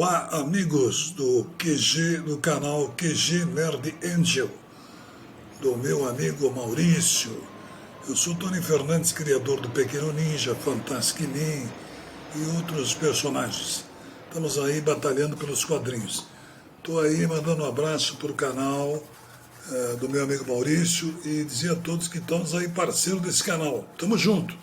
Olá, amigos do QG, do canal QG Nerd Angel, do meu amigo Maurício. Eu sou Tony Fernandes, criador do Pequeno Ninja, Fantastic Nin e outros personagens. Estamos aí batalhando pelos quadrinhos. Estou aí mandando um abraço para o canal do meu amigo Maurício e dizer a todos que estamos aí parceiro desse canal. Tamo junto.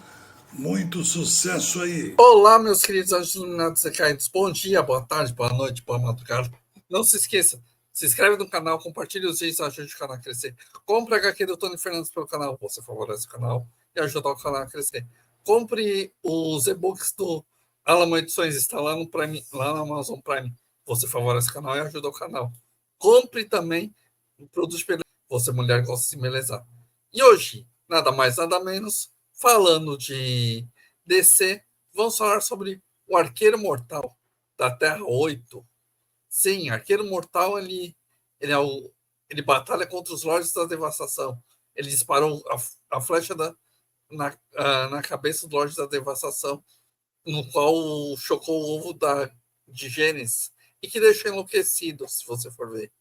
Muito sucesso aí. Olá, meus queridos anjos iluminados e caídos. Bom dia, boa tarde, boa noite, boa madrugada. Não se esqueça, se inscreve no canal, compartilhe os vídeos, ajude o canal a crescer. Compre a HQ do Tony Fernandes pelo canal, você favorece o canal e ajuda o canal a crescer. Compre os e-books do Alamo Edições, está lá no Prime, lá na Amazon Prime. Você favorece o canal e ajuda o canal. Compre também o produto de você, mulher, gosta de se embelezar. E hoje, nada mais, nada menos, falando de DC, vamos falar sobre o Arqueiro Mortal da Terra 8. Sim, Arqueiro Mortal, ele batalha contra os Lordes da Devastação. Ele disparou a flecha na cabeça dos Lordes da Devastação, no qual chocou o ovo de Gênesis e que deixou enlouquecido, se você for ver.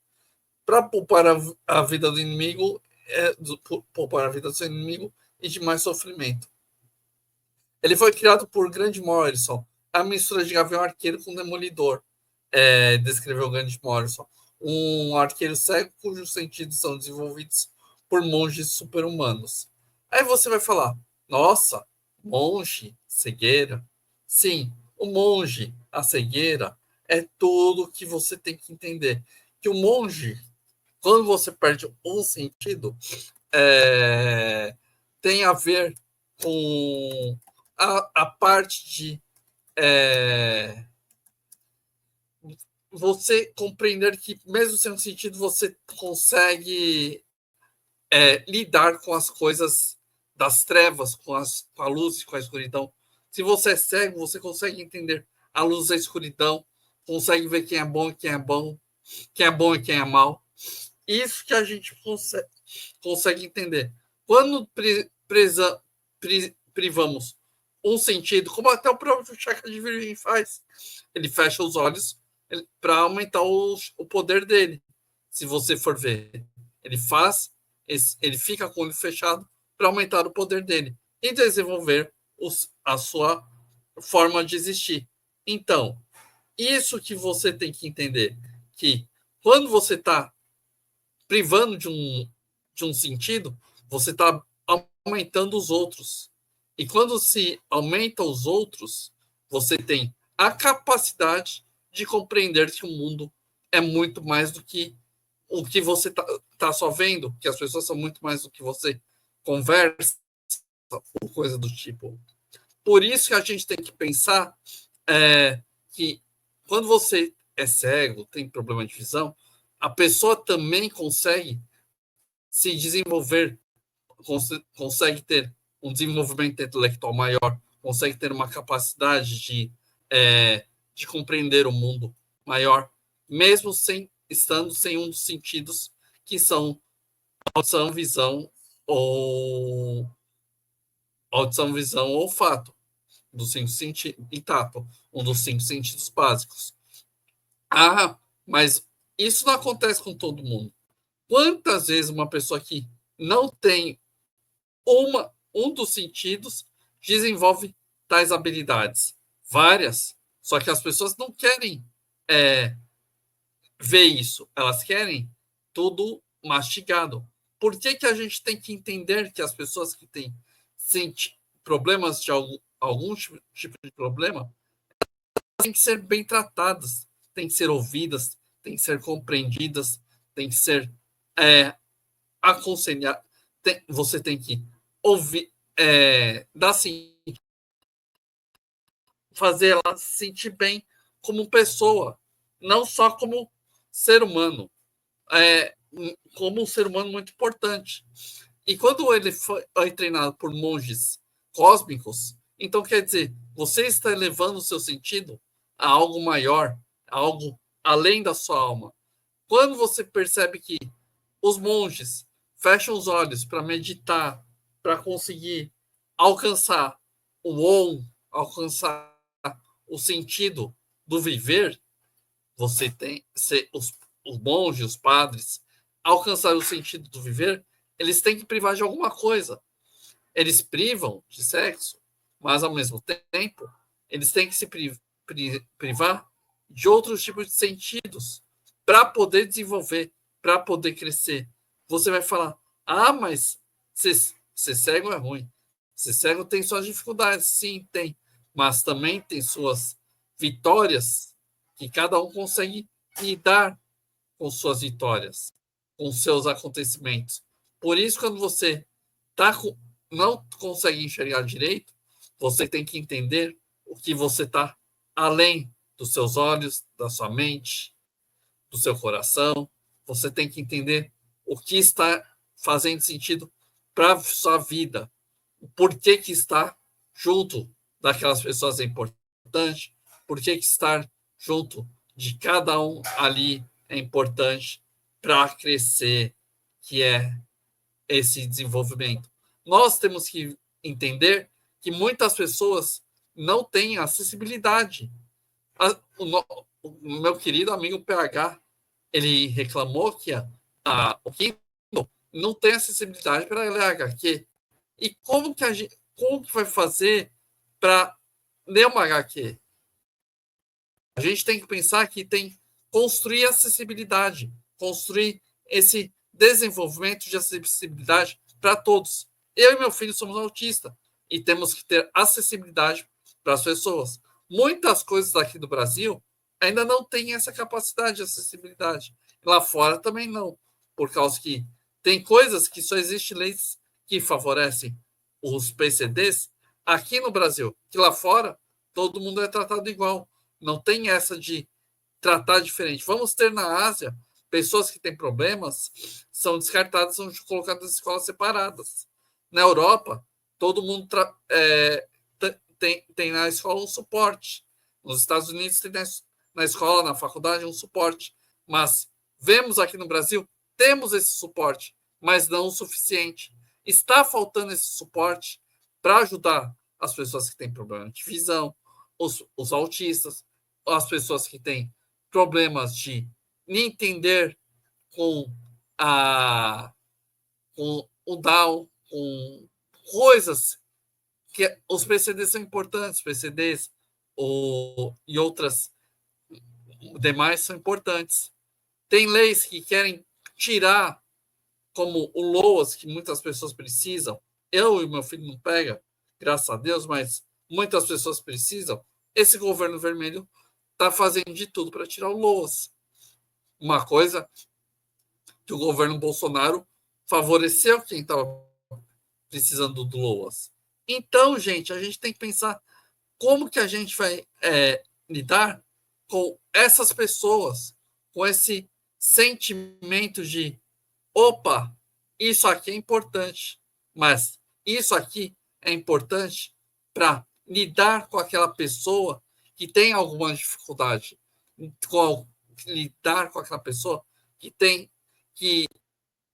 Para poupar a vida do inimigo, poupar a vida do seu inimigo e de mais sofrimento. Ele foi criado por Grant Morrison, a mistura de Gavião Arqueiro com Demolidor, descreveu Grant Morrison, um arqueiro cego cujos sentidos são desenvolvidos por monges super-humanos. Aí você vai falar, nossa, monge, cegueira? Sim, o monge, a cegueira, é tudo que você tem que entender. Que o monge, quando você perde um sentido, tem a ver com a parte de você compreender que, mesmo sem um sentido, você consegue lidar com as coisas das trevas, com a luz e com a escuridão. Se você é cego, você consegue entender a luz e a escuridão, consegue ver quem é bom e quem é bom, quem é bom e quem é mal. Isso que a gente consegue entender. Quando privamos um sentido, como até o próprio chakra de Virgem faz, ele fecha os olhos para aumentar o poder dele. Se você for ver, ele fica com o olho fechado para aumentar o poder dele e desenvolver a sua forma de existir. Então, isso que você tem que entender, que quando você está privando de um sentido, você está aumentando os outros. E quando se aumenta os outros, você tem a capacidade de compreender que o mundo é muito mais do que o que você tá só vendo, que as pessoas são muito mais do que você conversa, ou coisa do tipo. Por isso que a gente tem que pensar que quando você é cego, tem problema de visão, a pessoa também consegue se desenvolver, consegue ter um desenvolvimento intelectual maior, consegue ter uma capacidade de compreender o mundo maior, mesmo estando sem um dos sentidos que são audição, visão ou olfato, dos cinco sentidos, e tato, um dos cinco sentidos básicos. Ah, mas isso não acontece com todo mundo. Quantas vezes uma pessoa que não tem um dos sentidos desenvolve tais habilidades? Várias. Só que as pessoas não querem ver isso. Elas querem tudo mastigado. Por que, que a gente tem que entender que as pessoas que têm problemas de algum tipo de problema têm que ser bem tratadas, têm que ser ouvidas, têm que ser compreendidas, têm que ser aconselhadas. Você tem que ouvir, dar assim, fazer ela se sentir bem como pessoa, não só como ser humano, como um ser humano muito importante. E quando ele foi treinado por monges cósmicos, então quer dizer, você está elevando o seu sentido a algo maior, a algo além da sua alma. Quando você percebe que os monges fecham os olhos para meditar, para conseguir alcançar o on, alcançar o sentido do viver, você tem os monges, os padres, alcançar o sentido do viver, eles têm que privar de alguma coisa. Eles privam de sexo, mas ao mesmo tempo eles têm que se privar de outros tipos de sentidos para poder desenvolver, para poder crescer. Você vai falar, mas ser cego é ruim. Ser cego tem suas dificuldades, sim, tem, mas também tem suas vitórias, que cada um consegue lidar com suas vitórias, com seus acontecimentos. Por isso, quando você não consegue enxergar direito, você tem que entender o que você está além dos seus olhos, da sua mente, do seu coração. Você tem que entender o que está fazendo sentido para a sua vida, o porquê que estar junto daquelas pessoas é importante, porquê que estar junto de cada um ali é importante para crescer, que é esse desenvolvimento. Nós temos que entender que muitas pessoas não têm acessibilidade. O meu querido amigo PH, ele reclamou que o Kindle não tem acessibilidade para ler HQ. E como que vai fazer para ler uma HQ? A gente tem que pensar que tem que construir acessibilidade, construir esse desenvolvimento de acessibilidade para todos. Eu e meu filho somos autistas e temos que ter acessibilidade para as pessoas. Muitas coisas aqui do Brasil ainda não têm essa capacidade de acessibilidade. Lá fora também não, por causa que tem coisas que só existem leis que favorecem os PCDs aqui no Brasil, que lá fora todo mundo é tratado igual. Não tem essa de tratar diferente. Vamos ter na Ásia pessoas que têm problemas, são descartadas, são colocadas em escolas separadas. Na Europa, todo mundo tem na escola um suporte. Nos Estados Unidos tem na escola, na faculdade, um suporte. Mas vemos aqui no Brasil, temos esse suporte, mas não o suficiente. Está faltando esse suporte para ajudar as pessoas que têm problema de visão, os autistas, as pessoas que têm problemas de entender com o Down, com coisas que os PCDs são importantes, PCDs e outras demais são importantes. Tem leis que querem tirar, como o LOAS, que muitas pessoas precisam. Eu e meu filho não pega, graças a Deus, mas muitas pessoas precisam. Esse governo vermelho está fazendo de tudo para tirar o LOAS. Uma coisa que o governo Bolsonaro favoreceu quem estava precisando do LOAS. Então, gente, a gente tem que pensar como que a gente vai lidar com essas pessoas, com esse sentimento de opa, isso aqui é importante, mas isso aqui é importante para lidar com aquela pessoa que tem alguma dificuldade, lidar com aquela pessoa que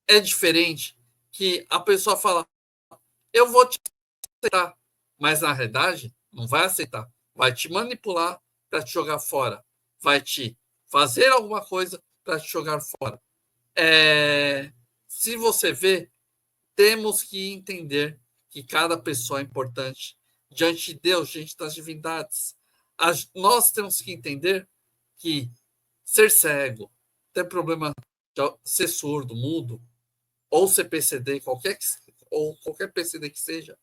é diferente, que a pessoa fala, eu vou te aceitar, mas na realidade não vai aceitar, vai te manipular para te jogar fora, vai te fazer alguma coisa para te jogar fora. Se você vê, temos que entender que cada pessoa é importante diante de Deus, diante das divindades. Nós temos que entender que ser cego, ter problema de ser surdo, mudo, ou ser PCD, qualquer PCD que seja,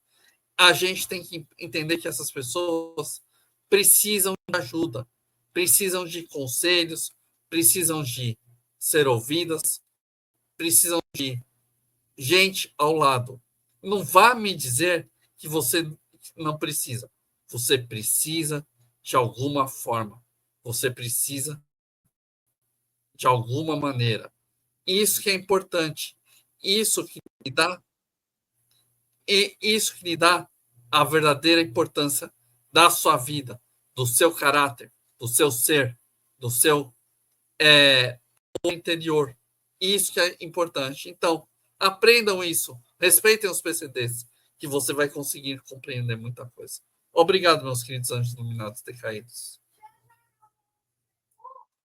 a gente tem que entender que essas pessoas precisam de ajuda, precisam de conselhos, precisam de ser ouvidas, precisam de gente ao lado. Não vá me dizer que você não precisa. Você precisa de alguma forma. Você precisa de alguma maneira. Isso que é importante. Isso que lhe dá a verdadeira importância da sua vida, do seu caráter, do seu ser, do seu interior. Isso que é importante. Então, aprendam isso. Respeitem os PCDs, que você vai conseguir compreender muita coisa. Obrigado, meus queridos anjos iluminados decaídos.